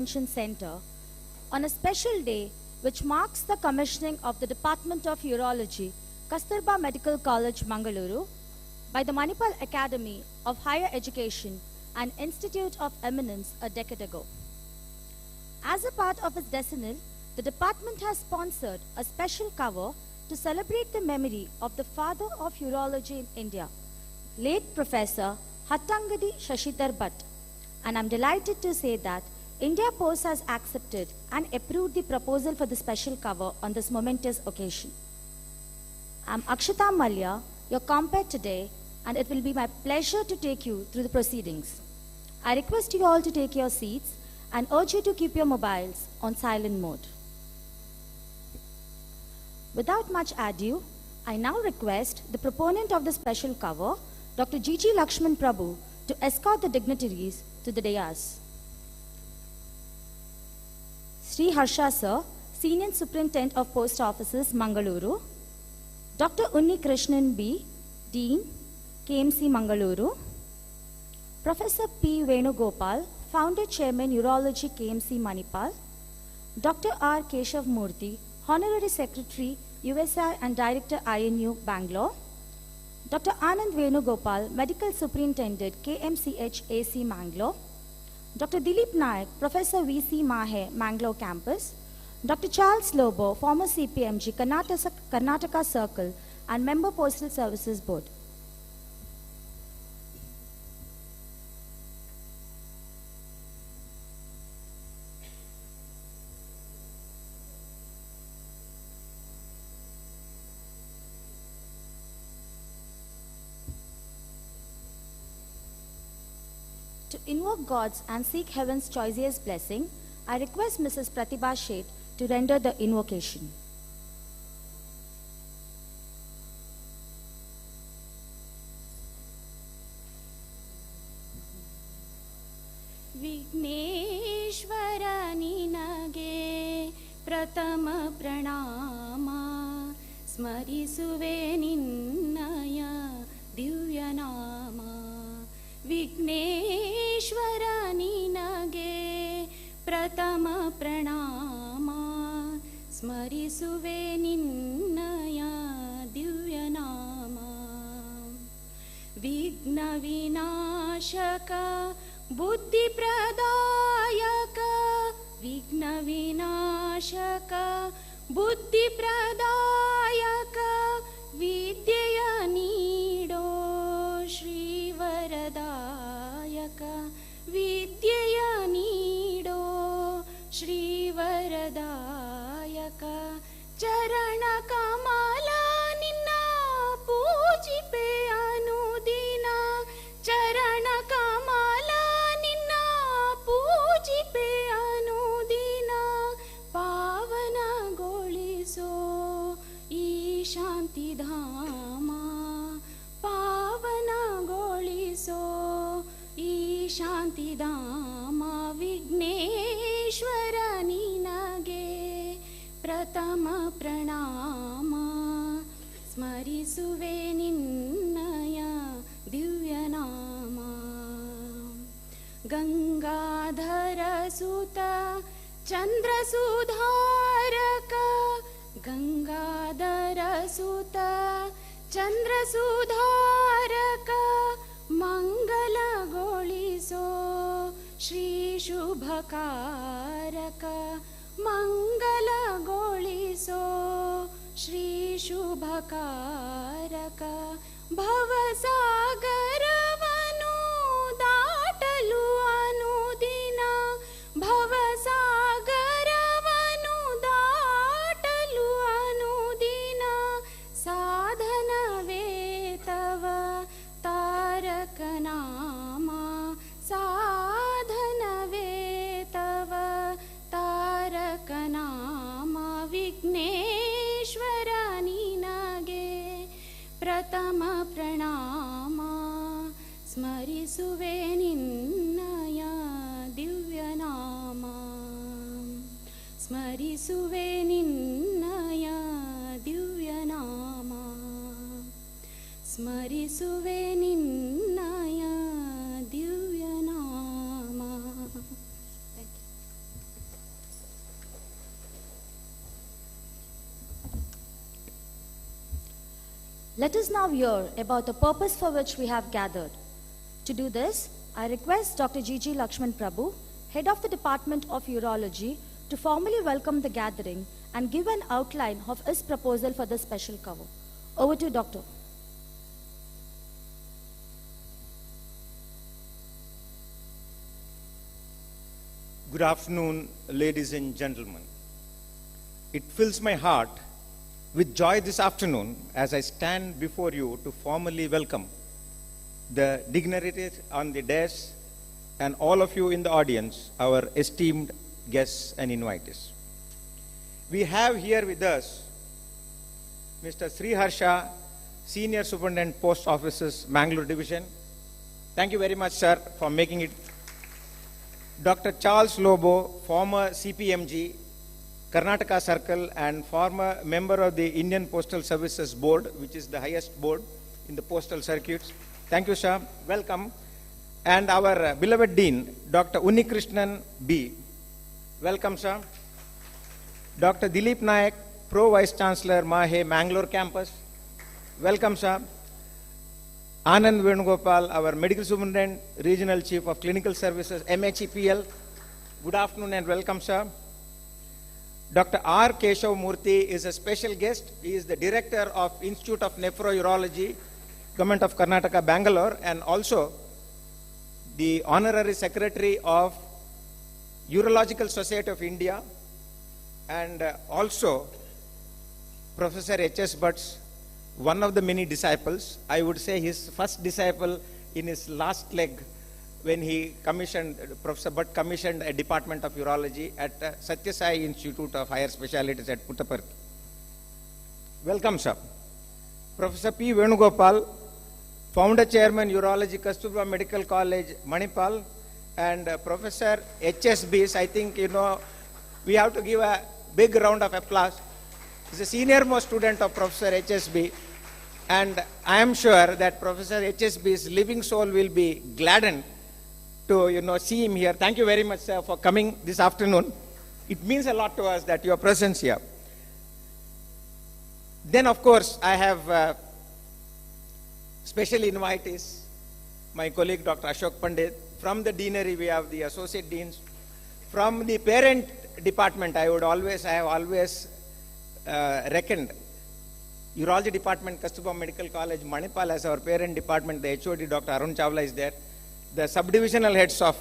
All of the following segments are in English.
Convention Center on a special day which marks the commissioning of the Department of Urology, Kasturba Medical College, Mangalore, by the Manipal Academy of Higher Education and Institute of Eminence a decade ago. As a part of its decennial, the department has sponsored a special cover to celebrate the memory of the father of urology in India, late Professor Hattangadi Shashidhar Bhat. And I'm delighted to say that India Post has accepted and approved the proposal for the special cover on this momentous occasion. I'm Akshita Malya, your compere today, and it will be my pleasure to take you through the proceedings. I request you all to take your seats and urge you to keep your mobiles on silent mode. Without much ado, I now request the proponent of the special cover, Dr. G.G. Lakshman Prabhu, to escort the dignitaries to the dais. Sri Harsha Sir, Senior Superintendent of Post Offices, Mangalore. Dr. Unni Krishnan B., Dean, KMC, Mangalore. Professor P. Venu Gopal, Founder Chairman, Urology, KMC, Manipal. Dr. R. Keshav Murthy, Honorary Secretary, USI and Director, INU, Bangalore. Dr. Anand Venu Gopal, Medical Superintendent, KMCH, AC, Mangalore. Dr. Dilip Nayak, Professor VC Mahe, Mangalore Campus. Dr. Charles Lobo, former CPMG, Karnataka Circle and Member Postal Services Board. To invoke God's and seek heaven's choicest blessing, I request Mrs. Pratibha Sheth to render the invocation. Vigneshwara ninage pratama pranama smarisuve ninnaya divyanama. Vigneshwara ninage pratama pranama smarisuve ninnaya divyanama. Vigna vinashaka buddhi pradayaka Vigna vinashaka buddhi pradayaka Vidyaya nido Shri Varadayaka Vidyaya nido Shri Varadayaka Charana kamala ninna poojipe anudina Charana kamala ninna poojipe anudina Pavana goliso ಈ ಶಾಂತಿಧಾಮ ಪಾವನ ಗೊಳಿಸೋ ಈ ಶಾಂತಿಧಾಮ ವಿಘ್ನೇಶ್ವರ ನಿನಗೆ ಪ್ರಥಮ ಪ್ರಣಾಮ ಸ್ಮರಿಸುವೆ ನಿನ್ನಯ ದಿವ್ಯನಾಮ ಗಂಗಾಧರ ಸುತ ಚಂದ್ರ ಸುಧಾರಕ ಗಂಗಾಧರ ಸುತ ಚಂದ್ರ ಸುಧಾರಕ ಮಂಗಲಗೊಳಿಸೋ ಶ್ರೀ ಶುಭಕಾರಕ ಮಂಗಲಗೊಳಿಸೋ ಶ್ರೀ ಶುಭಕಾರಕ ಭವಸಾಗರವನು ದಾಟಲು ಅನುದಿನ ಭವಸಾಗರವನು ದಾಟಲು ಅನುದಿನ ಸಾಧನವೇ ತವ ತಾರಕ ನಾಮ ಸಾಧನವೇ ತವ ತಾರಕ ನಾಮ ವಿಘ್ನೇಶ್ವರ ನಿನಗೆ ಪ್ರಥಮ ಪ್ರಣಾಮ ಸ್ಮರಿಸುವೆ ನಿನ್ನಯ ದಿವ್ಯನಾಮ ಸ್ಮರಿಸುವೆ ನಿನ್ನಯ ದಿವ್ಯನಾಮ ಸ್ಮರಿಸುವೆ ನಿನ್ನಯ ದಿವ್ಯನಾಮ. Let us now hear about the purpose for which we have gathered. To do this, I request Dr. G.G. Lakshman Prabhu, Head of the Department of Urology, to formally welcome the gathering and give an outline of his proposal for this special cover. Over to Doctor. Good afternoon, ladies and gentlemen. It fills my heart with joy this afternoon as I stand before you to formally welcome the dignitaries on the dais and all of you in the audience, our esteemed guests and invitees. We have here with us Mr. Sri Harsha, Senior Superintendent, Post Offices, Mangalore Division. Thank you very much, sir, for making it. Dr. Charles Lobo, former CPMG, Karnataka Circle, and former member of the Indian Postal Services Board, which is the highest board in the postal circuits. Thank you, sir. Welcome. And our beloved Dean, Dr. Unnikrishnan B. Welcome, sir. Dr. Dilip Nayak, Pro Vice Chancellor, Mahe, Mangalore Campus. Welcome, sir. Anand Venugopal, our Medical Superintendent, Regional Chief of Clinical Services, MHEPL. Good afternoon and welcome, sir. Dr. R. Keshav Murthy is a special guest. He is the Director of Institute of Nephrourology, Government of Karnataka, Bangalore, and also the Honorary Secretary of Urological Society of India, and also Professor H.S. Bhatt's one of the many disciples. I would say his first disciple in his last leg when he commissioned, Professor Bhat commissioned a Department of Urology at Satya Sai Institute of Higher Specialities at Puttaparthi. Welcome, sir. Professor P. Venugopal, Founder Chairman, Urology, Kasturba Medical College, Manipal, and Professor HSB. I think, we have to give a big round of applause. He's a senior most student of Professor HSB, and I am sure that Professor HSB's living soul will be gladdened to see him here. Thank you very much, sir, for coming this afternoon. It means a lot to us that your presence here. Then, of course, I have special invitees, my colleague Dr. Ashok Pandit. From the deanery, we have the associate deans. From the parent department, I have always reckoned Urology Department, Kasturba Medical College, Manipal as our parent department. The HOD, Dr. Arun Chawla, is there. The subdivisional heads of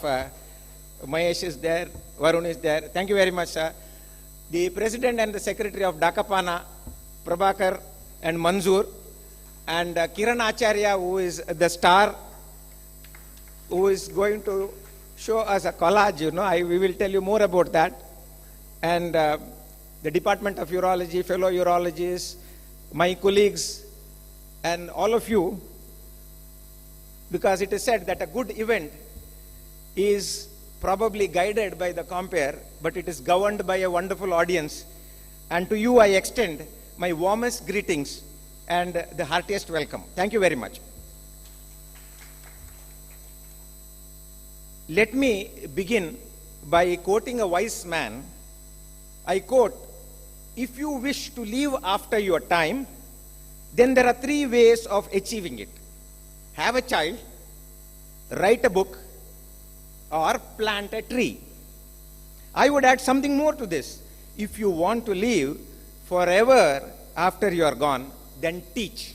Mahesh is there, Varun is there. Thank you very much, sir. The president and the secretary of Dakapana, Prabhakar and Manzoor, and Kiran Acharya, who is the star, who is going to show us a collage, we will tell you more about that. And the Department of Urology, fellow urologists, my colleagues, and all of you, because it is said that a good event is probably guided by the compere, but it is governed by a wonderful audience. And to you, I extend my warmest greetings and the heartiest welcome. Thank you very much. Let me begin by quoting a wise man. I quote, "If you wish to live after your time, then there are 3 ways of achieving it. Have a child, write a book, or plant a tree." I would add something more to this. If you want to live forever after you are gone, then teach.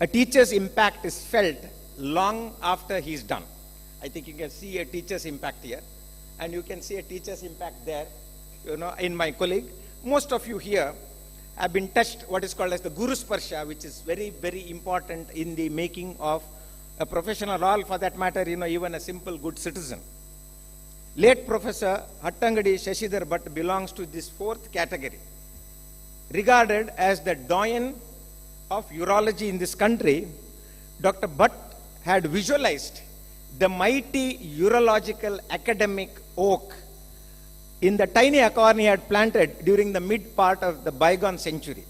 A teacher's impact is felt long after he is done. I think you can see a teacher's impact here, and you can see a teacher's impact there, in my colleague. Most of you here have been touched what is called as the Guru Sparsha, which is very, very important in the making of a professional, or for that matter, even a simple good citizen. Late Professor Hattangadi Shashidhar Bhat belongs to this 4th category. Regarded as the Doyen of urology in this country, Dr. Bhat had visualized the mighty urological academic oak in the tiny acorn he had planted during the mid part of the bygone century,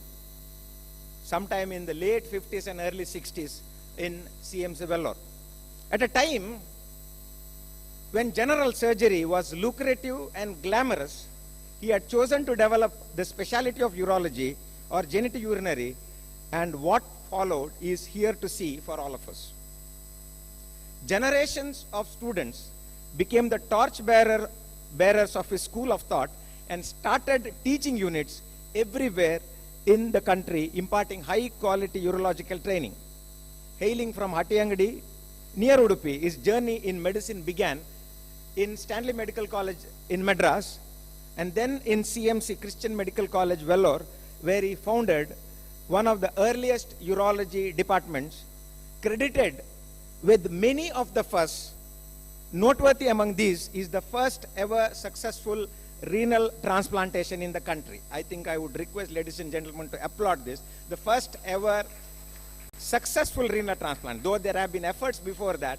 sometime in the late 50s and early 60s in CMC Vellore. At a time when general surgery was lucrative and glamorous, he had chosen to develop the specialty of urology or genitourinary and what followed is here to see for all of us. Generations of students became the bearers of his school of thought and started teaching units everywhere in the country, imparting high quality urological training. Hailing from Hattiyangadi near Udupi, his journey in medicine began in Stanley Medical College in Madras and then in KMC Christian Medical College, Vellore, where he founded one of the earliest urology departments, credited with many of the first. Noteworthy among these is the first ever successful renal transplantation in the country. I think I would request ladies and gentlemen to applaud this. The first ever successful renal transplant, though there have been efforts before that,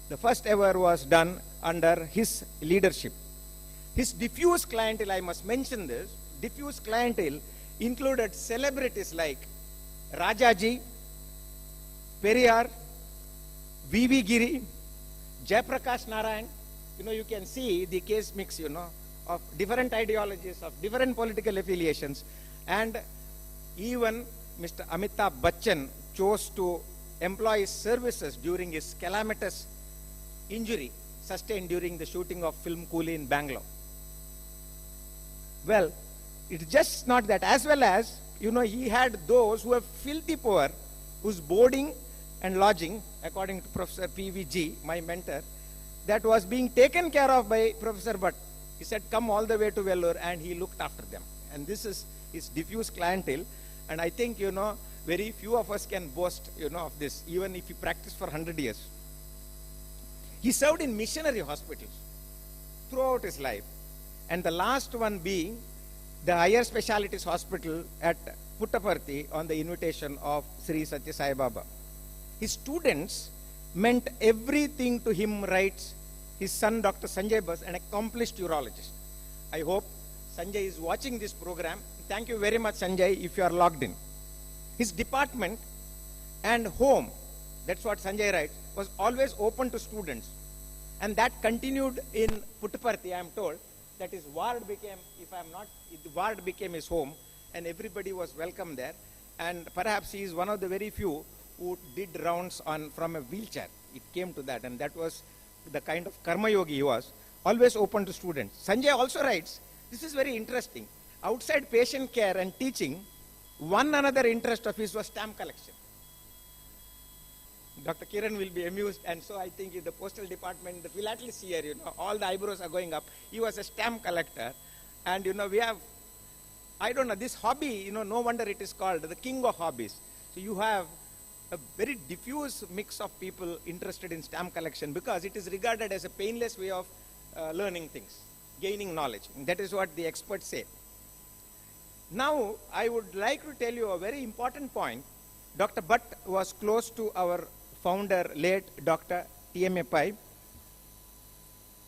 the first ever was done under his leadership. His diffuse clientele, I must mention this, diffuse clientele included celebrities like Rajaji, Periyar, V.V. Giri, Jayaprakash Narayan. You can see the case mix, of different ideologies, of different political affiliations. And even Mr. Amitabh Bachchan chose to employ his services during his calamitous injury sustained during the shooting of film Coolie in Bangalore. Well, it's just not that. As well as, he had those who were filthy poor, whose boarding and lodging, according to Professor P.V.G., my mentor, that was being taken care of by Professor Bhat. He said, come all the way to Vellore, and he looked after them. And this is his diffuse clientele. And I think, very few of us can boast, of this, even if he practiced for 100 years. He served in missionary hospitals throughout his life. And the last one being the higher specialties hospital at Puttaparthi on the invitation of Sri Satya Sai Baba. His students meant everything to him, writes his son Dr. Sanjay Bas, an accomplished urologist. I hope Sanjay is watching this program. Thank you very much, Sanjay, if you are logged in. His department and home, that's what Sanjay writes, was always open to students. And that continued in Puttaparthi, I am told, that his ward became, the ward became his home, and everybody was welcome there. And perhaps he is one of the very few who did rounds from a wheelchair. It came to that, and that was the kind of karma yogi he was, always open to students. Sanjay also writes, this is very interesting. Outside patient care and teaching, one another interest of his was stamp collection. Dr. Kiran will be amused, and so I think in the postal department, the philatelist here, all the eyebrows are going up. He was a stamp collector, and we have, I don't know, this hobby, no wonder it is called the king of hobbies. So you have a very diffuse mix of people interested in stamp collection because it is regarded as a painless way of learning things, gaining knowledge. And that is what the experts say. Now, I would like to tell you a very important point. Dr. Bhat was close to our founder, late Dr. T.M.A. Pai.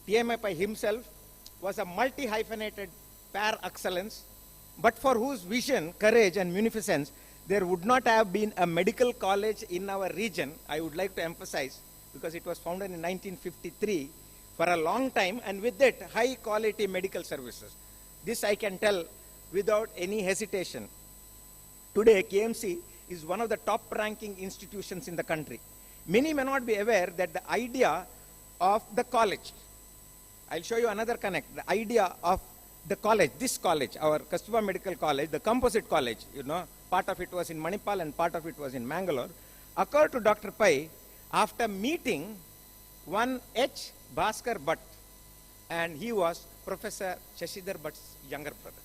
T.M.A. Pai himself was a multi-hyphenated par excellence, but for whose vision, courage, and munificence, there would not have been a medical college in our region. I would like to emphasize, because it was founded in 1953, for a long time, and with it, high-quality medical services. This I can tell without any hesitation. Today, KMC is one of the top-ranking institutions in the country. Many may not be aware that the idea of the college, I'll show you another connect, the idea of the college, this college, our Kasturba Medical College, the composite college, part of it was in Manipal and part of it was in Mangalore, occurred to Dr. Pai after meeting one H. Bhaskar Bhat, and he was Professor Shashidhar Bhatt's younger brother.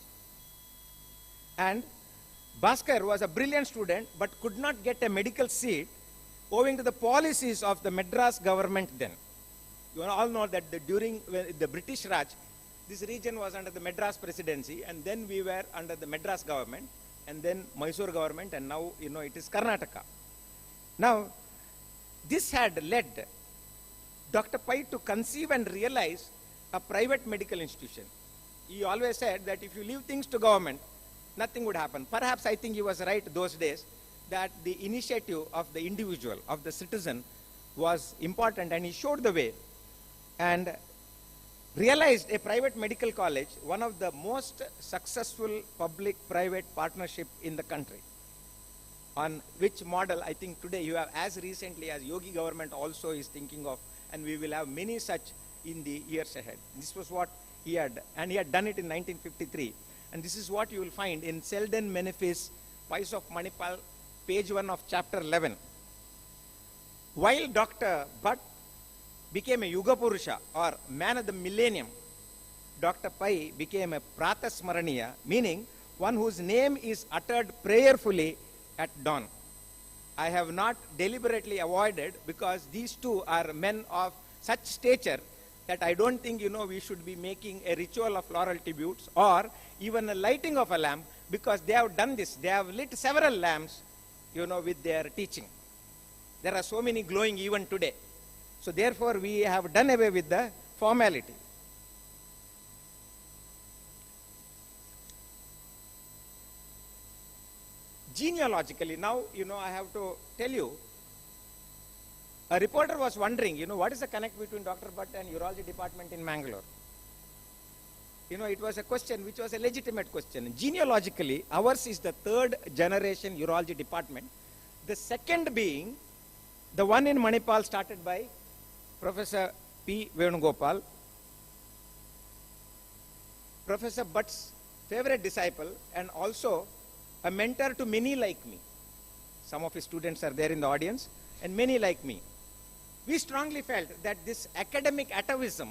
And Bhaskar was a brilliant student but could not get a medical seat owing to the policies of the Madras government then. You all know that during the British Raj, this region was under the Madras presidency, and then we were under the Madras government, and then Mysore government, and now it is Karnataka. Now, this had led Dr. Pai to conceive and realize a private medical institution. He always said that if you leave things to government, nothing would happen. Perhaps I think he was right those days that the initiative of the individual, of the citizen, was important, and he showed the way and realized a private medical college, one of the most successful public-private partnership in the country. on which model I think today you have, as recently as Yogi government also is thinking of, and we will have many such in the years ahead. This was what he had, and he had done it in 1953. And this is what you will find in Selden Menefee's Pies of Manipal, page 1 of chapter 11. While Dr. Bhat became a Yuga Purusha, or man of the millennium, Dr. Pai became a Pratasmaraniya, meaning one whose name is uttered prayerfully at dawn. I have not deliberately avoided, because these two are men of such stature that I don't think, we should be making a ritual of floral tributes or even a lighting of a lamp, because they have done this. They have lit several lamps, with their teaching. There are so many glowing even today. So therefore, we have done away with the formality. Genealogically, now, I have to tell you, a reporter was wondering, what is the connect between Dr. Bhat and Urology department in Mangalore? It was a question which was a legitimate question. Genealogically, ours is the third generation Urology department. The second being the one in Manipal started by Professor P. Venu Gopal, Professor Bhatt's favorite disciple and also a mentor to many like me. Some of his students are there in the audience, and many like me. We strongly felt that this academic atavism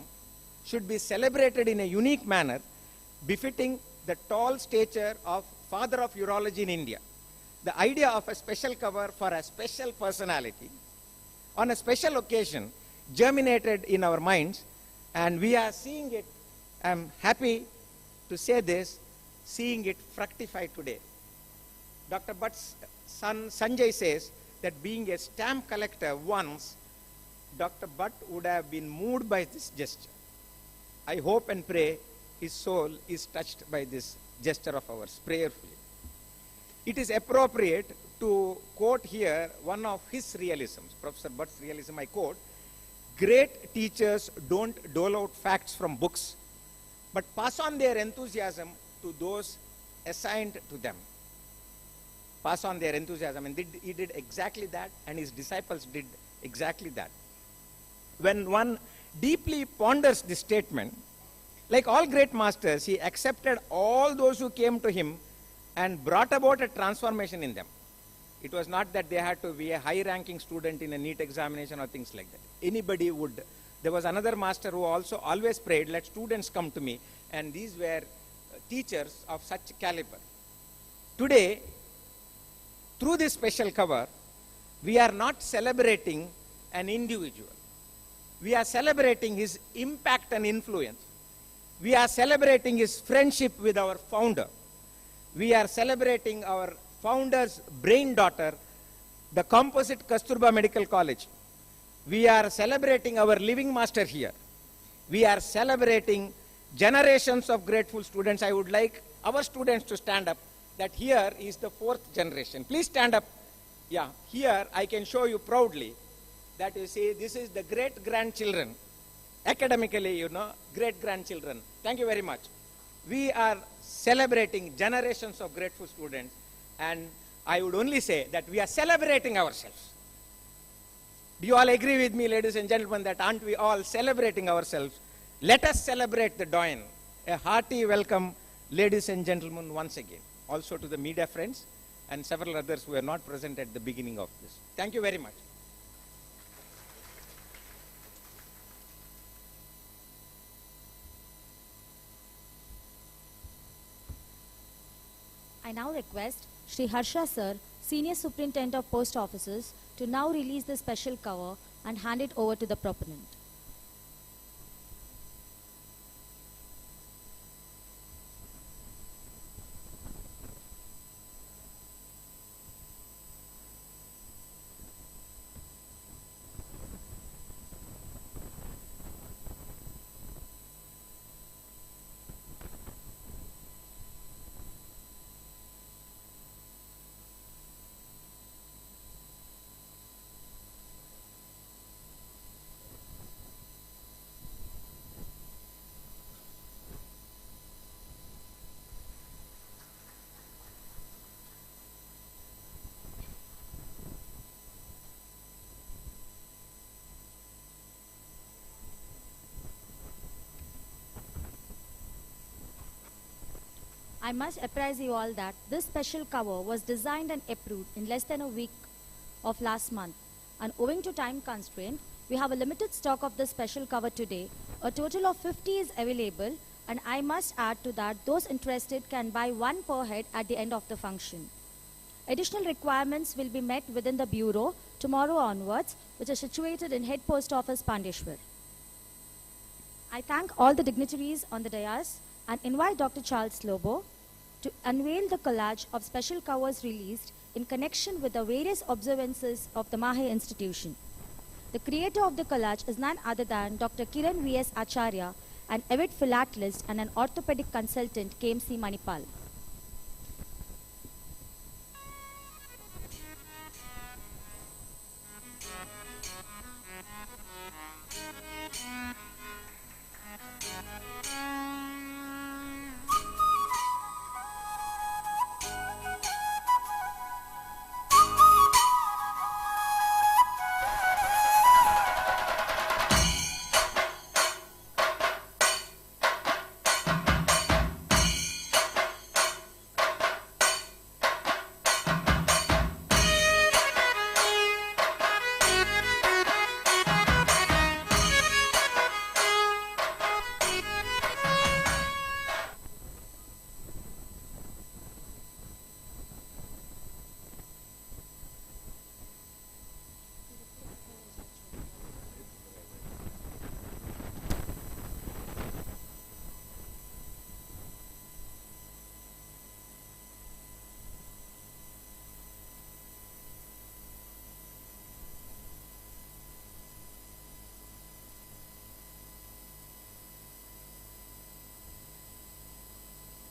should be celebrated in a unique manner, befitting the tall stature of father of urology in India. The idea of a special cover for a special personality on a special occasion germinated in our minds, and we are seeing it, I'm happy to say this, seeing it fructify today. Dr. Bhatt's son Sanjay says that being a stamp collector once, Dr. Bhat would have been moved by this gesture. I hope and pray his soul is touched by this gesture of ours, prayerfully. It is appropriate to quote here one of his realisms, Professor Bhatt's realism. I quote, "Great teachers don't dole out facts from books, but pass on their enthusiasm to those assigned to them." Pass on their enthusiasm, and he did exactly that, and his disciples did exactly that. When one deeply ponders this statement, like all great masters, he accepted all those who came to him and brought about a transformation in them. It was not that they had to be a high-ranking student in a NEET examination or things like that. Anybody would. There was another master who also always prayed, let students come to me, and these were teachers of such caliber. Today, through this special cover, we are not celebrating an individual. We are celebrating his impact and influence. We are celebrating his friendship with our founder. We are celebrating our founder's brain daughter, the composite Kasturba Medical College. We are celebrating our living master here. We are celebrating generations of grateful students. I would like our students to stand up, that here is the fourth generation. Please stand up. Yeah, here I can show you proudly that you see this is the great-grandchildren. Academically, great-grandchildren. Thank you very much. We are celebrating generations of grateful students, and I would only say that we are celebrating ourselves. Do you all agree with me, ladies and gentlemen, that aren't we all celebrating ourselves? Let us celebrate the Doyen. A hearty welcome, ladies and gentlemen, once again. Also to the media friends and several others who were not present at the beginning of this. Thank you very much. I now request Shri Harsha Sir, Senior Superintendent of Post Offices, to now release the special cover and hand it over to the proponent. I must apprise you all that this special cover was designed and approved in less than a week of last month, and owing to time constraint, we have a limited stock of this special cover today. A total of 50 is available, and I must add to that those interested can buy one per head at the end of the function. Additional requirements will be met within the bureau tomorrow onwards, which is situated in Head Post Office, Pandeshwar. I thank all the dignitaries on the dais and invite Dr. Charles Lobo to unveil the collage of special covers released in connection with the various observances of the Mahe institution. The creator of the collage is none other than Dr. Kiran V.S. Acharya, an avid philatelist and an orthopedic consultant, KMC Manipal.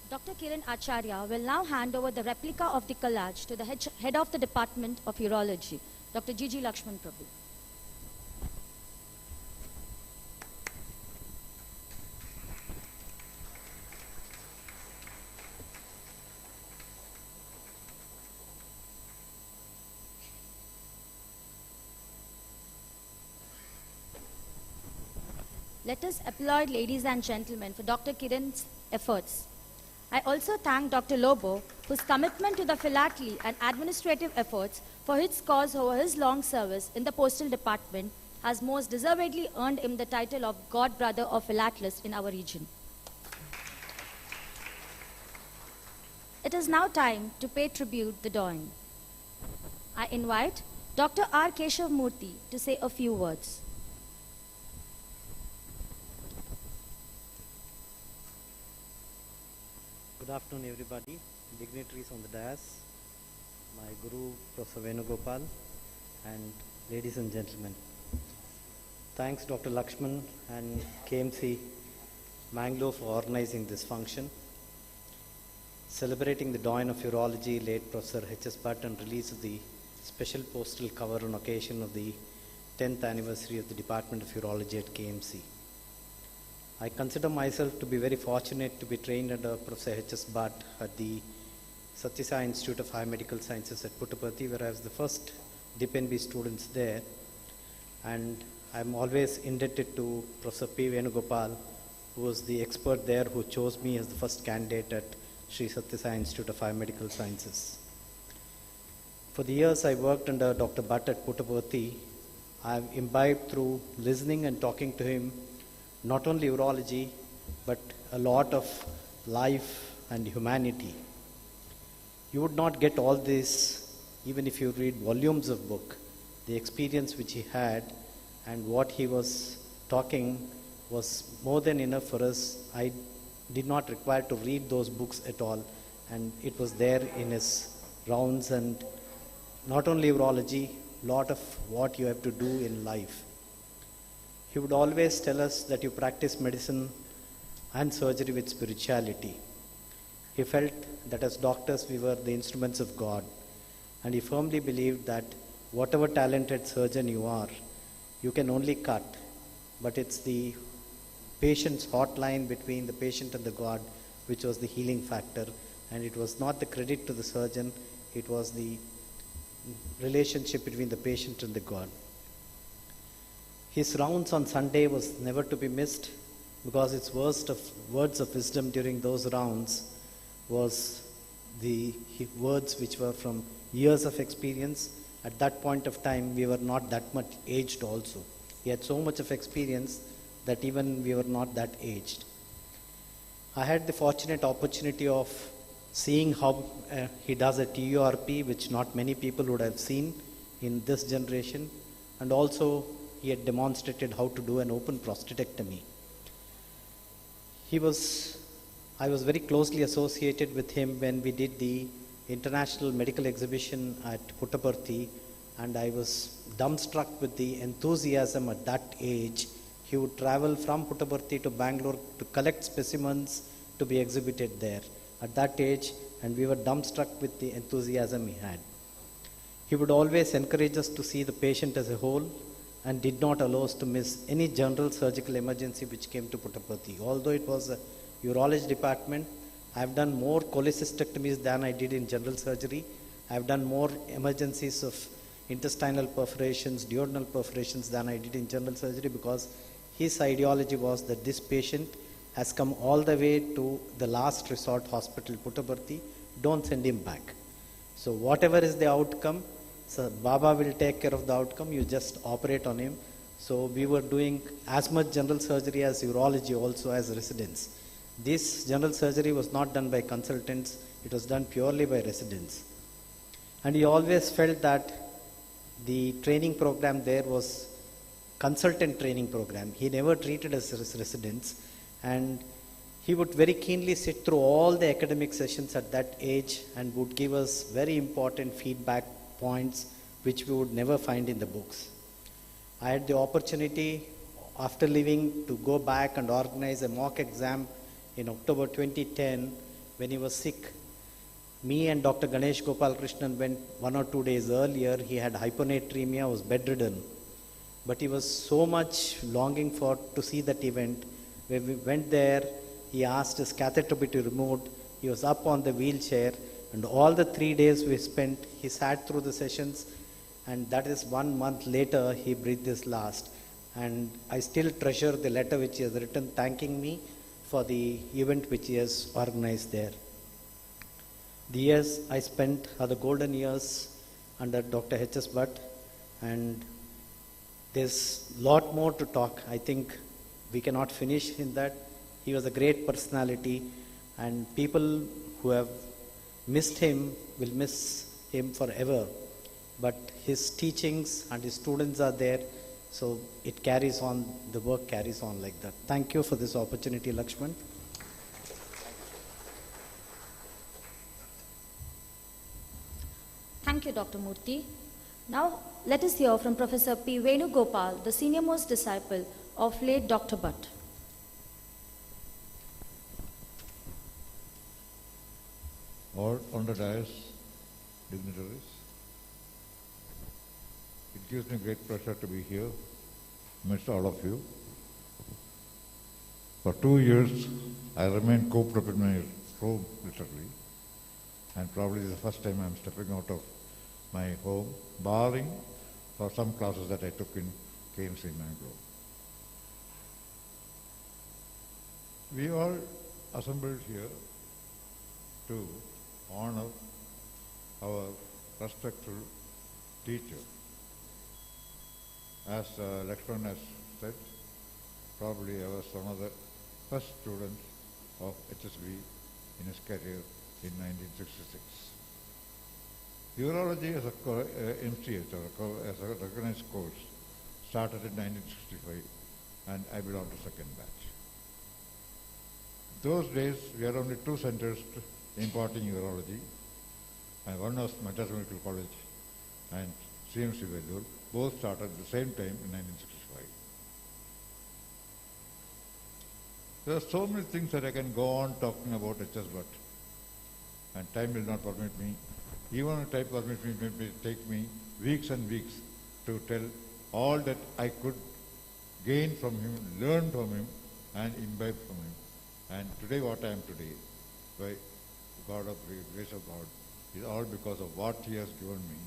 Dr. Kiran Acharya will now hand over the replica of the collage to the head of the Department of Urology, Dr. G.G. Lakshman Prabhu. Let us applaud, ladies and gentlemen, for Dr. Kiran's efforts. I also thank Dr. Lobo, whose commitment to the philately and administrative efforts for his cause over his long service in the Postal Department has most deservedly earned him the title of God Brother or Philatelist in our region. It is now time to pay tribute to the Doyen. I invite Dr. R. Keshav Murthy to say a few words. Good afternoon, everybody, dignitaries on the dais, my Guru, Prof. Venu Gopal, and ladies and gentlemen. Thanks, Dr. Lakshman and KMC Mangalore for organizing this function. Celebrating the Doyen of Urology, late Professor H.S. Bhat, and release of the special postal cover on occasion of the 10th anniversary of the Department of Urology at KMC. I consider myself to be very fortunate to be trained under Professor H.S. Bhat at the Sathya Sai Institute of Higher Medical Sciences at Puttaparthi, where I was the first DPNB students there. And I'm always indebted to Professor P. Venugopal, who was the expert there who chose me as the first candidate at Sri Sathya Sai Institute of Higher Medical Sciences. For the years I worked under Dr. Bhat at Puttaparthi, I've imbibed through listening and talking to him not only urology, but a lot of life and humanity. You would not get all this even if you read volumes of book. The experience which he had and what he was talking was more than enough for us. I did not require to read those books at all, and it was there in his rounds. And not only urology, lot of what you have to do in life. He would always tell us that you practice medicine and surgery with spirituality. He felt that as doctors we were the instruments of God, and he firmly believed that whatever talented surgeon you are, you can only cut, but it's the patient's hotline between the patient and the God which was the healing factor, and it was not the credit to the surgeon, it was the relationship between the patient and the God. His rounds on Sunday was never to be missed, because its words of wisdom during those rounds was the words which were from years of experience. At that point of time, we were not that much aged also. He had so much of experience that even we were not that aged. I had the fortunate opportunity of seeing how he does a TURP, which not many people would have seen in this generation, and also he had demonstrated how to do an open prostatectomy. I was very closely associated with him when we did the international medical exhibition at Puttaparthi, and I was dumbstruck with the enthusiasm at that age. He would travel from Puttaparthi to Bangalore to collect specimens to be exhibited there at that age, and we were dumbstruck with the enthusiasm he had. He would always encourage us to see the patient as a whole and did not allow us to miss any general surgical emergency which came to Puttaparthi. Although it was a urology department, I have done more cholecystectomies than I did in general surgery. I have done more emergencies of intestinal perforations, duodenal perforations than I did in general surgery, because his ideology was that this patient has come all the way to the last resort hospital, Puttaparthi, don't send him back. So whatever is the outcome, so Baba will take care of the outcome, you just operate on him. So we were doing as much general surgery as urology also as residents. This general surgery was not done by consultants, it was done purely by residents. And he always felt that the training program there was consultant training program. He never treated us as residents, and he would very keenly sit through all the academic sessions at that age and would give us very important feedback points which we would never find in the books. I had the opportunity after leaving to go back and organize a mock exam in October 2010 when he was sick. Me and Dr. Ganesh Gopal Krishnan went 1 or 2 days earlier. He had hyponatremia, was bedridden. But he was so much longing to see that event. When we went there, he asked his catheter to be removed. He was up on the wheelchair, and all the 3 days we spent, he sat through the sessions, and that is 1 month later, he breathed his last. And I still treasure the letter which he has written thanking me for the event which he has organized there. The years I spent are the golden years under Dr. H.S. Bhat, and there's a lot more to talk. I think we cannot finish in that. He was a great personality, and people who have missed him will miss him forever. But his teachings and his students are there, so it carries on, the work carries on like that. Thank you for this opportunity, Lakshman. Thank you, Dr. Murthy. Now, let us hear from Professor P. Venu Gopal, the senior-most disciple of late Dr. Bhat. All on the dais, dignitaries. It gives me great pleasure to be here amidst all of you. For 2 years, I remained cooped up in my room, literally, and probably this is the first time I'm stepping out of my home, barring for some classes that I took in KMC in Mangalore. We all assembled here to honor our respectful teacher. As Lakshman has said, probably I was one of the first students of HSB in his career in 1966. Urology as a MCH, or as a recognized course, started in 1965, and I belong to second batch. Those days, we had only 2 centers imparting urology, and one was Madras Medical College and CMC Bangalore. Both started at the same time in 1965. There are so many things that I can go on talking about HS, but and time will not permit me. Even if time permits me, it may take me weeks and weeks to tell all that I could gain from him, learn from him, and imbibe from him. And today what I am today, by God of the grace of God, is all because of what he has given me,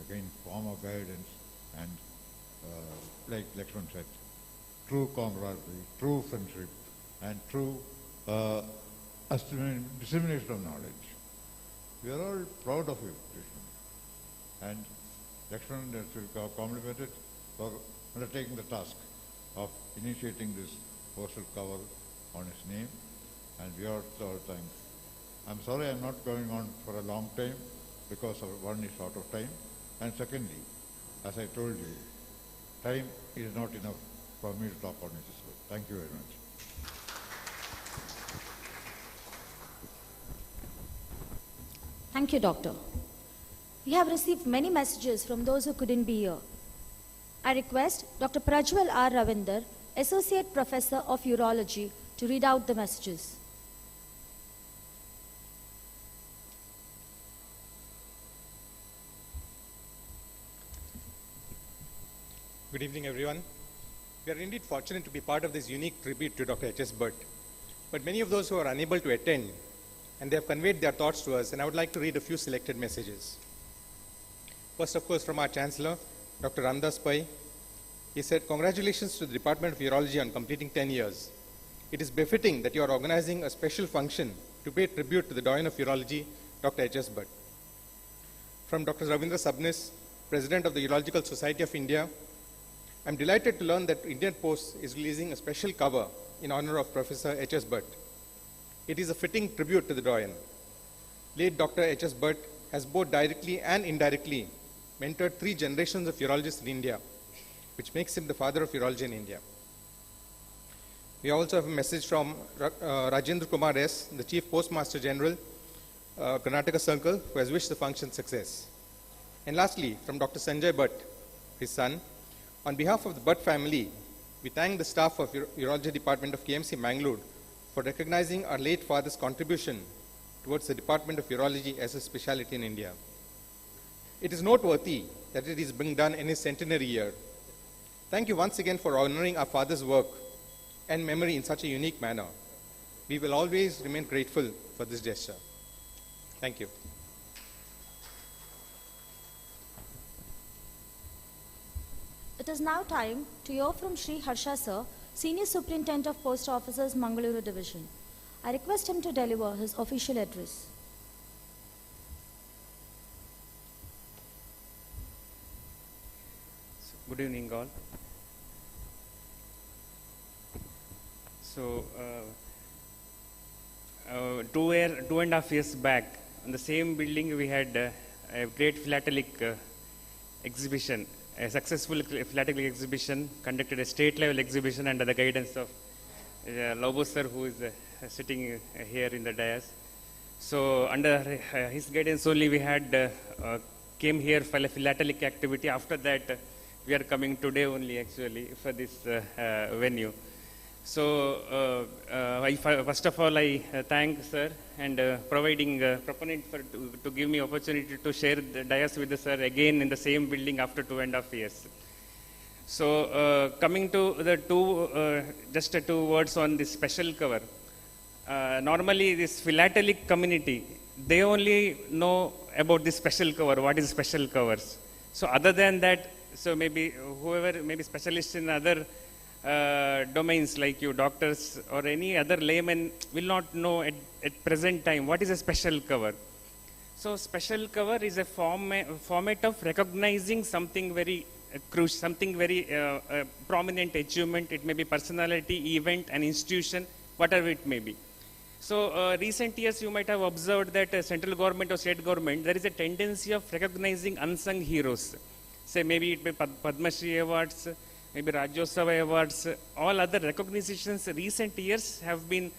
again, form of guidance, and like Lakshman said, true camaraderie, true friendship, and true dissemination of knowledge. We are all proud of you, Krishna. And Lakshman will compliment it for undertaking the task of initiating this postal cover on his name, and we are all thankful. I'm sorry I'm not going on for a long time because one is out of time, and secondly, as I told you, time is not enough for me to talk on this issue. Thank you very much. Thank you, Doctor. We have received many messages from those who couldn't be here. I request Dr. Prajwal R Ravinder, Associate Professor of Urology, to read out the messages. Good evening, everyone. We are indeed fortunate to be part of this unique tribute to Dr. H.S. Bhat. But many of those who are unable to attend, and they have conveyed their thoughts to us, and I would like to read a few selected messages. First, of course, from our Chancellor, Dr. Ramdas Pai. He said, "Congratulations to the Department of Urology on completing 10 years. It is befitting that you are organizing a special function to pay tribute to the Doyen of Urology, Dr. H.S. Bhat." From Dr. Ravindra Sabnis, President of the Urological Society of India, I'm delighted to learn that Indian Post is releasing a special cover in honor of Professor H.S. Bhat. It is a fitting tribute to the Doyen. Late Dr. H.S. Bhat has both directly and indirectly mentored 3 generations of urologists in India, which makes him the father of urology in India. We also have a message from Rajendra Kumar S., the Chief Postmaster General, Karnataka Circle, who has wished the function success. And lastly, from Dr. Sanjay Bhat, his son, on behalf of the Bhat family, we thank the staff of Urology Department of KMC Bangalore for recognizing our late father's contribution towards the Department of Urology as a specialty in India. It is noteworthy that it is being done in his centenary year. Thank you once again for honoring our father's work and memory in such a unique manner. We will always remain grateful for this gesture. Thank you. It is now time to hear from Shri Harsha Sir, Senior Superintendent of Post Offices, Mangalore Division. I request him to deliver his official address. Good evening, all. So, 2.5 years back, in the same building, we had a great philatelic exhibition, a successful philatelic exhibition, conducted a state-level exhibition under the guidance of Lobo sir, who is sitting here in the dais. So, under his guidance only, we had came here for a philatelic activity. After that, we are coming today only, actually, for this venue. So, first of all, I thank sir and providing proponent to give me opportunity to share the dais with the sir again in the same building after 2.5 years. So, coming to the just 2 words on this special cover. Normally, this philatelic community, they only know about this special cover, what is special covers. So, other than that, so maybe whoever, maybe specialists in other domains like you, doctors or any other layman will not know at present time what is a special cover. So special cover is a format of recognizing something very crucial, something very prominent achievement. It may be personality, event, an institution, whatever it may be. So recent years you might have observed that central government or state government, there is a tendency of recognizing unsung heroes. Say maybe it may be Padma Shri Awards, maybe Rajyotsava Awards, all other recognitions recent years have been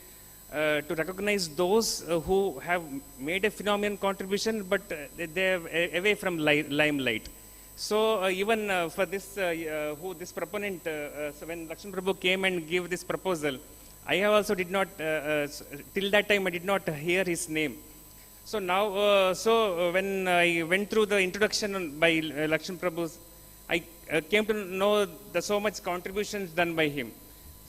to recognize those who have made a phenomenal contribution, but they are away from limelight. So even for this, who this proponent, so when Lakshman Prabhu came and gave this proposal, I have also did not, till that time I did not hear his name. So now, when I went through the introduction by Lakshman Prabhu, I came to know the so much contributions done by him.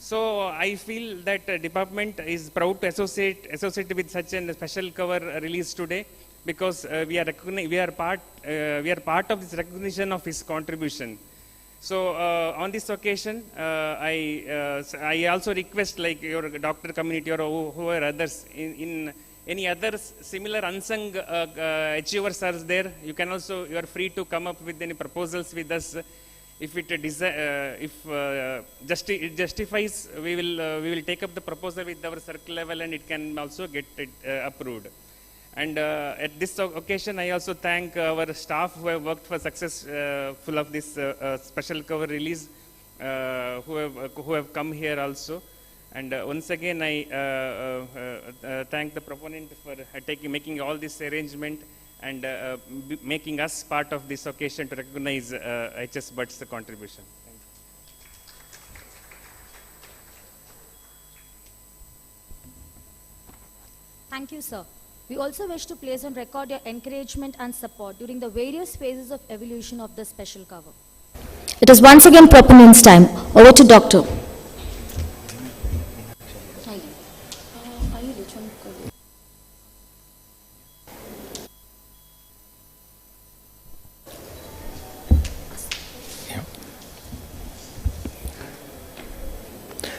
So I feel that department is proud to associate with such a special cover release today, because we are part of this recognition of his contribution. So on this occasion, I also request like your doctor community or whoever others in any other similar unsung achievers are there. You can also, you are free to come up with any proposals with us. If it it justifies, we will take up the proposal with our circle level and it can also get it, approved. And at this occasion, I also thank our staff who have worked for successful of this special cover release, who have come here also. And once again, I thank the proponent for making all this arrangement and making us part of this occasion to recognize HS Bhat's contribution. Thank you, sir. We also wish to place on record your encouragement and support during the various phases of evolution of the special cover. It is once again proponent's time. Over to Doctor.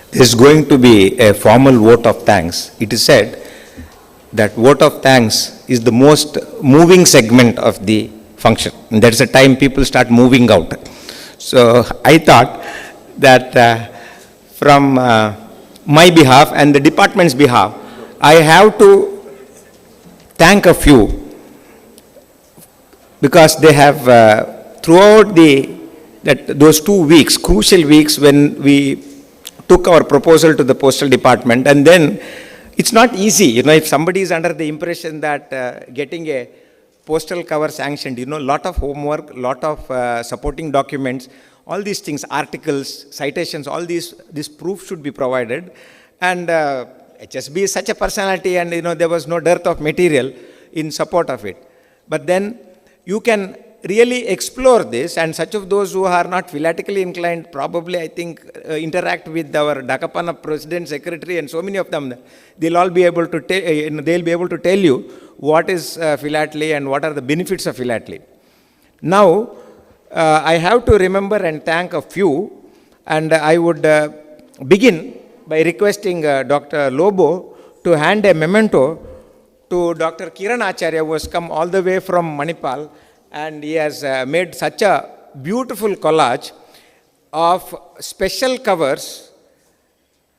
This is going to be a formal vote of thanks. It is said that vote of thanks is the most moving segment of the function. And that's the time people start moving out. So I thought that from my behalf and the department's behalf, I have to thank a few because they have throughout those 2 weeks, crucial weeks when we took our proposal to the Postal Department, and then it's not easy, if somebody is under the impression that getting a postal cover sanctioned, lot of homework, lot of supporting documents, all these things, articles, citations, all this proof should be provided. And HSB is such a personality, and there was no dearth of material in support of it. But then you can really explore this, and such of those who are not philatelically inclined probably, I think, interact with our Dakapana President, Secretary, and so many of them. They'll all be able to tell you what is philately and what are the benefits of philately. Now, I have to remember and thank a few, and I would begin by requesting Dr. Lobo to hand a memento to Dr. Kiran Acharya, who has come all the way from Manipal, and he has made such a beautiful collage of special covers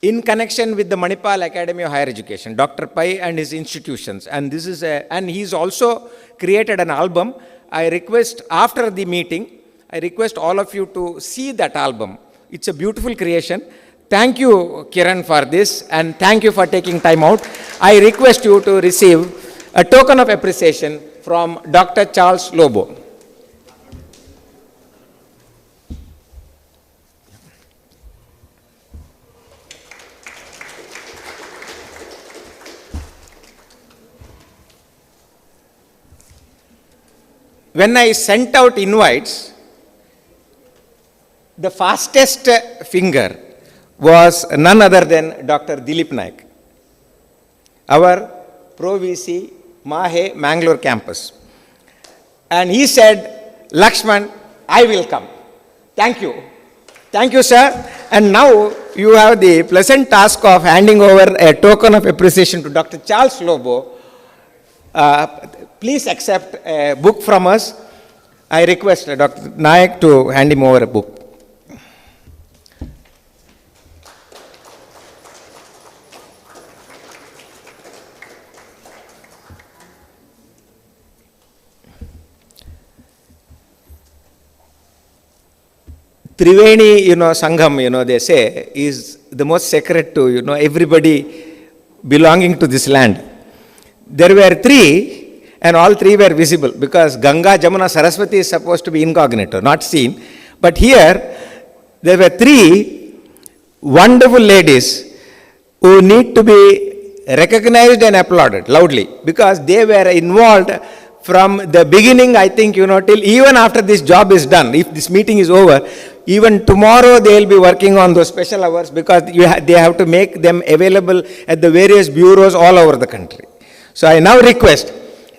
in connection with the Manipal Academy of Higher Education, Dr. Pai and his institutions. And this is and he's also created an album. I request, after the meeting, I request all of you to see that album. It's a beautiful creation. Thank you, Kiran, for this, and thank you for taking time out. I request you to receive a token of appreciation from Dr. Charles Lobo. When I sent out invites, the fastest finger was none other than Dr. Dilip Naik, our Pro VC Mahe Mangalore campus. And he said, Lakshman, I will come. Thank you. Thank you, sir. And now you have the pleasant task of handing over a token of appreciation to Dr. Charles Lobo. Please accept a book from us. I request Dr. Naik to hand him over a book. Triveni, Sangham, they say, is the most sacred to, everybody belonging to this land. There were 3, and all 3 were visible, because Ganga, Jamuna, Saraswati is supposed to be incognito, not seen. But here, there were 3 wonderful ladies who need to be recognized and applauded loudly, because they were involved from the beginning, I think, till even after this job is done, if this meeting is over, even tomorrow they will be working on those special hours, because they have to make them available at the various bureaus all over the country. So I now request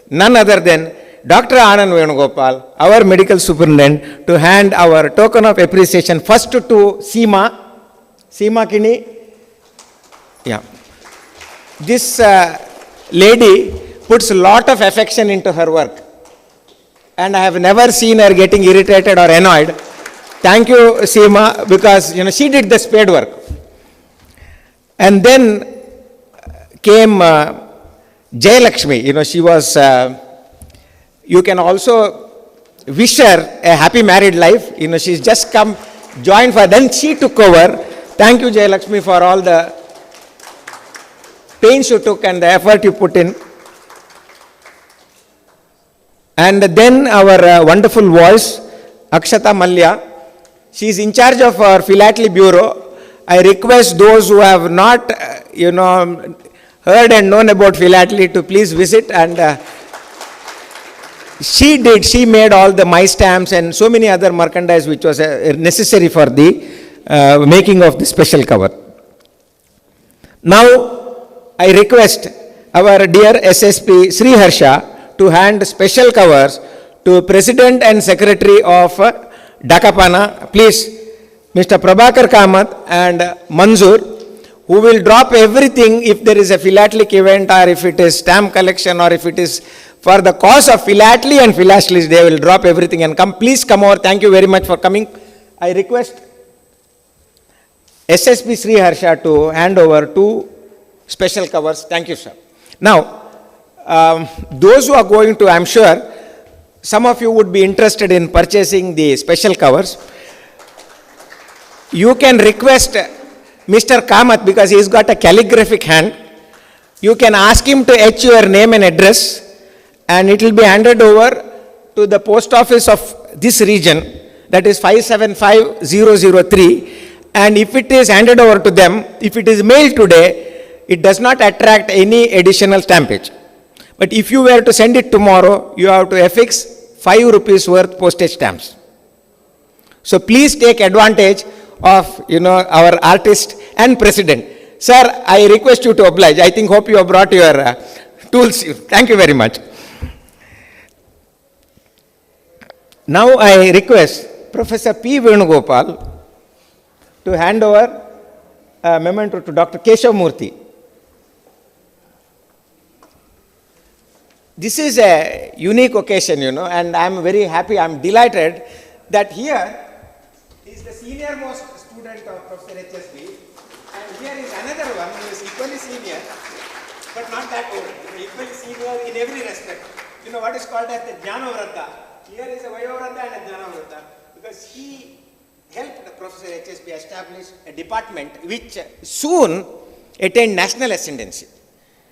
none other than Dr. Anand Venugopal, our medical superintendent, to hand our token of appreciation first to Seema. Seema Kini. Yeah. This lady puts a lot of affection into her work. And I have never seen her getting irritated or annoyed. Thank you, Seema, because she did the spade work. And then came Jayalakshmi. She was. You can also wish her a happy married life. She's just come, joined for. Then she took over. Thank you, Jayalakshmi, for all the pains you took and the effort you put in. And then our wonderful voice, Akshata Malya. She is in charge of our Philately Bureau. I request those who have not, heard and known about Philately to please visit. And she made all the my stamps and so many other merchandise which was necessary for the making of the special cover. Now, I request our dear SSP Sri Harsha to hand special covers to President and Secretary of Dakapana. Please, Mr. Prabhakar Kamath and Manzoor, who will drop everything if there is a philatelic event or if it is stamp collection or if it is for the cause of philately and philatelist, they will drop everything and come. Please come over. Thank you very much for coming. I request SSP Sri Harsha to hand over 2 special covers. Thank you, sir. Now, those who are going to, I'm sure, some of you would be interested in purchasing the special covers. You can request Mr. Kamath, because he's got a calligraphic hand. You can ask him to etch your name and address, and it will be handed over to the post office of this region, that is 575003. And if it is handed over to them, if it is mailed today, it does not attract any additional stampage. But if you were to send it tomorrow, you have to affix 5 rupees worth postage stamps. So please take advantage of, our artist and president. Sir, I request you to oblige. I hope you have brought your tools. Thank you very much. Now I request Professor P. Venugopal to hand over a memento to Dr. Keshav Murthy. This is a unique occasion, and I am very happy, I am delighted that here is the senior most student of Professor HSB, and here is another one who is equally senior, but not that old, equally senior in every respect. What is called as the Jnanavrata. Here is a Vayovrata and a Jnanavrata, because he helped Professor HSB establish a department which soon attained national ascendancy.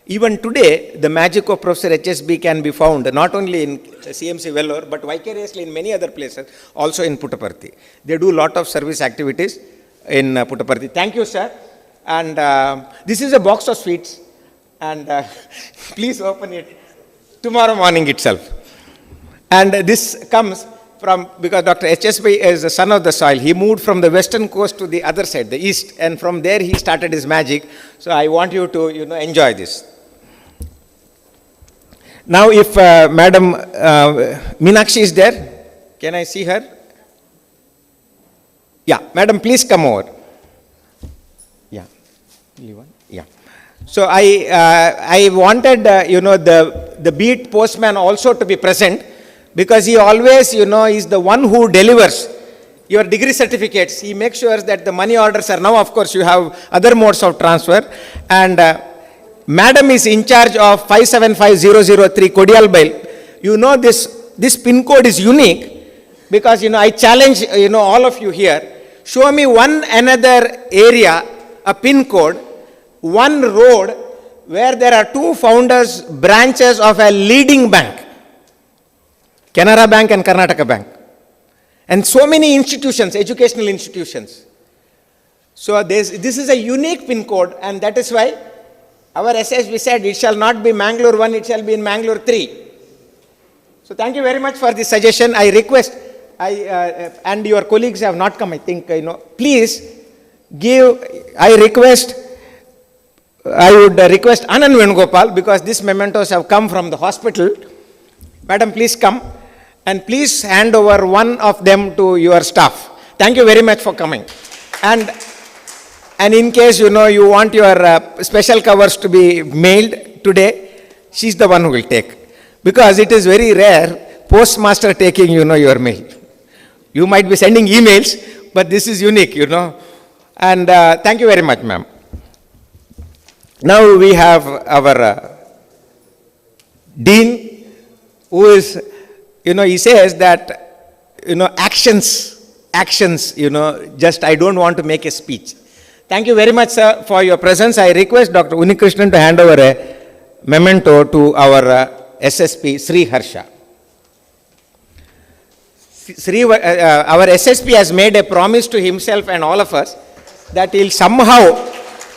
Even today, the magic of Professor HSB can be found not only in CMC Vellore, but vicariously in many other places, also in Puttaparthi. They do a lot of service activities in Puttaparthi. Thank you, sir. And this is a box of sweets, and please open it tomorrow morning itself. And this comes from, because Dr. HSB is the son of the soil. He moved from the western coast to the other side, the east, and from there he started his magic. So I want you to, enjoy this. Now, if Madam Meenakshi is there, can I see her? Yeah, Madam, please come over. Yeah, yeah. So I wanted, the beat postman also to be present, because he always, is the one who delivers your degree certificates. He makes sure that the money orders are, now of course you have other modes of transfer, and Madam is in charge of 575003 Kodial Bail. This pin code is unique, because I challenge all of you here. Show me one another area, a pin code, one road where there are 2 founders branches of a leading bank, Canara Bank and Karnataka Bank, and so many institutions, educational institutions. So this is a unique pin code, and that is why our SSB said it shall not be Mangalore 1, it shall be in Mangalore 3. So thank you very much for this suggestion. I request, and your colleagues have not come, I think, please give, I would request Anand Venugopal, because these mementos have come from the hospital. Madam, please come and please hand over one of them to your staff. Thank you very much for coming. And in case you want your special covers to be mailed today, she's the one who will take. Because it is very rare, postmaster taking, your mail. You might be sending emails, but this is unique, And thank you very much, ma'am. Now we have our Dean, who is, he says that, actions, just I don't want to make a speech. Thank you very much, sir, for your presence. I request Dr. Unikrishnan to hand over a memento to our SSP, Sri Harsha. Our SSP has made a promise to himself and all of us that he'll somehow,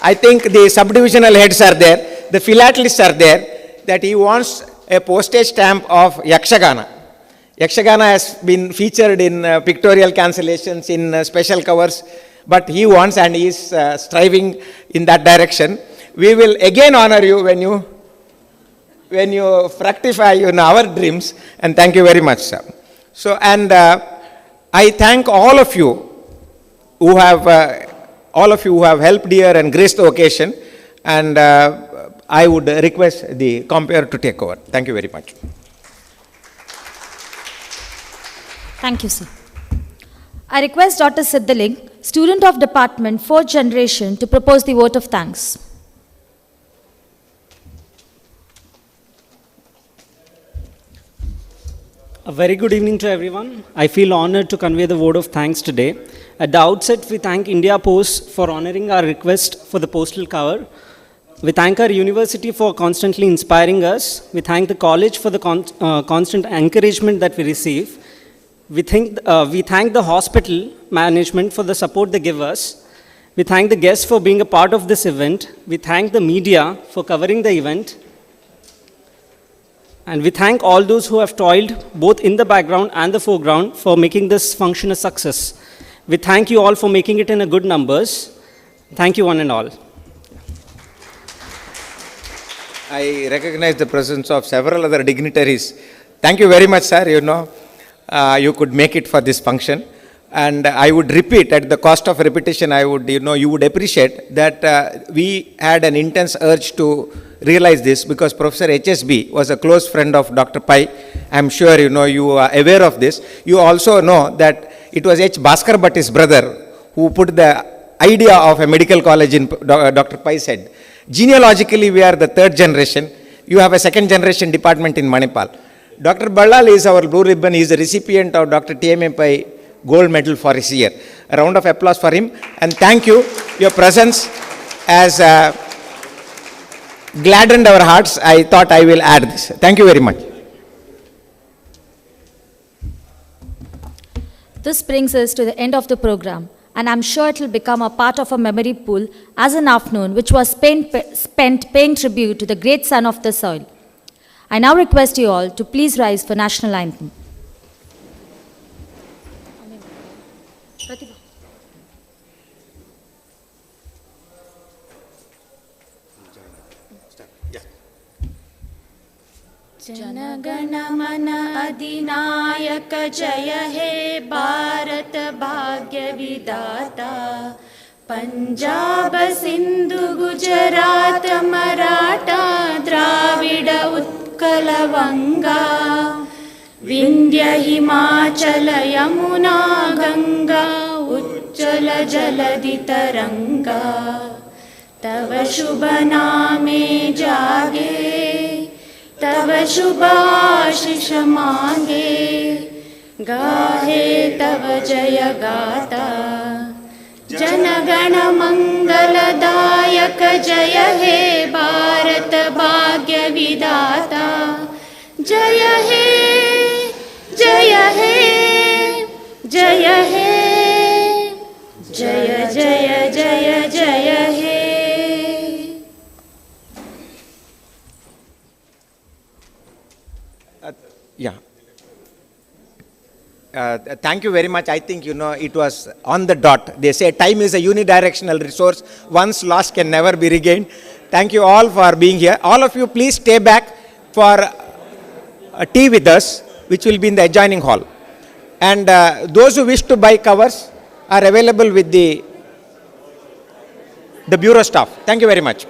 I think the subdivisional heads are there, the philatelists are there, that he wants a postage stamp of Yakshagana. Yakshagana has been featured in pictorial cancellations, in special covers, but he wants and he is striving in that direction. We will again honor you when you fructify our dreams, and thank you very much, sir. So, and I thank all of you who have helped here and graced the occasion, and I would request the compere to take over. Thank you very much. Thank you, sir. I request Dr. Siddhaling, student of department 4th generation, to propose the vote of thanks. A very good evening to everyone. I feel honored to convey the vote of thanks today. At the outset, we thank India Post for honoring our request for the postal cover. We thank our university for constantly inspiring us. We thank the college for the constant encouragement that we receive. We thank the hospital management for the support they give us. We thank the guests for being a part of this event. We thank the media for covering the event. And we thank all those who have toiled, both in the background and the foreground, for making this function a success. We thank you all for making it in a good numbers. Thank you one and all. I recognize the presence of several other dignitaries. Thank you very much, sir. You could make it for this function. And I would repeat, at the cost of repetition, you would appreciate that we had an intense urge to realize this because Professor HSB was a close friend of Dr. Pai. I'm sure you are aware of this. You also know that it was H. Bhaskar Bhatt's brother who put the idea of a medical college in Dr. Pai's head. Genealogically, we are the 3rd generation. You have a 2nd generation department in Manipal. Dr. Ballal is our blue ribbon. He is the recipient of Dr. T.M.A. Pai gold medal for his year. A round of applause for him. And thank you. Your presence has gladdened our hearts. I thought I will add this. Thank you very much. This brings us to the end of the program, and I'm sure it will become a part of a memory pool as an afternoon which was spent paying tribute to the great son of the soil. I now request you all to please rise for National Anthem. जनगण मन अधिनायक जय हे भारत भाग्य विधाता पंजाब सिंधु गुजरात मराठा द्राविड उत्कल वंगा विंध्य हिमाचल यमुना गंगा उच्चल जलधि तरंगा तव शुभ नामे जागे तव शुभ आशीष मांगे गाहे तव जय गाता जनगण मंगलदायक जय हे भारत भाग्य विधाता जय हे जय हे जय हे जय जय जय जय हे. Thank you very much. I think, it was on the dot. They say time is a unidirectional resource. Once lost can never be regained. Thank you all for being here. All of you, please stay back for tea with us, which will be in the adjoining hall. And those who wish to buy covers are available with the bureau staff. Thank you very much.